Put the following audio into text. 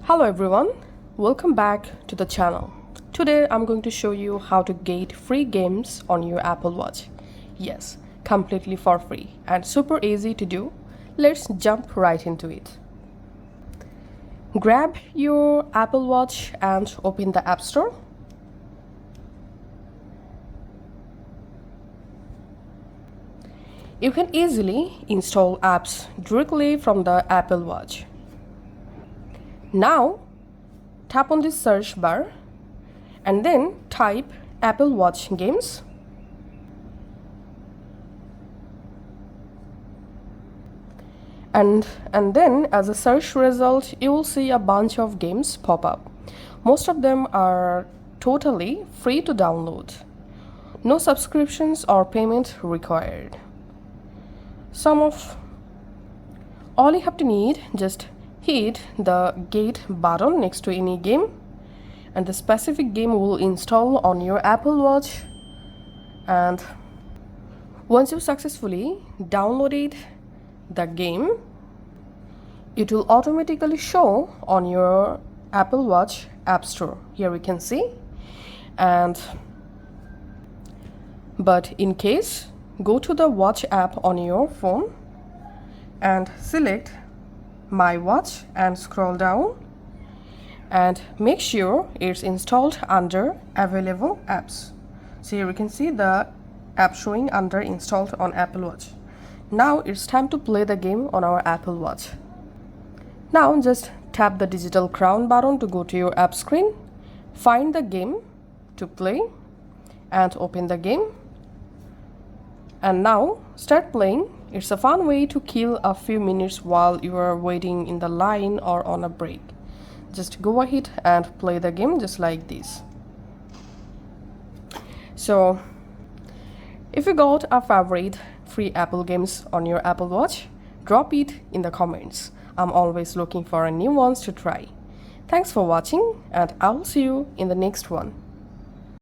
Hello everyone, welcome back to the channel. Today I'm going to show you how to get free games on your Apple Watch. Yes, completely for free and super easy to do. Let's jump right into it. Grab your Apple Watch and open the App Store. You can easily install apps directly from the Apple Watch. Now, tap on the search bar and then type Apple Watch games. And then as a search result, you will see a bunch of games pop up. Most of them are totally free to download. No subscriptions or payment required. All you have to need, just hit the Get button next to any game and the specific game will install on your Apple Watch. And once you successfully downloaded the game, it will automatically show on your Apple Watch App Store. Here we can see. But in case, go to the Watch app on your phone and select My Watch and scroll down and make sure it's installed under Available Apps. So here we can see the app showing under Installed on Apple Watch. Now it's time to play the game on our Apple Watch. Now just tap the digital crown button to go to your app screen, find the game to play and open the game. And now start playing. It's a fun way to kill a few minutes while you are waiting in the line or on a break. Just go ahead and play the game just like this. So if you got a favorite free Apple games on your Apple Watch, drop it in the comments. I'm always looking for new ones to try. Thanks for watching and I'll see you in the next one.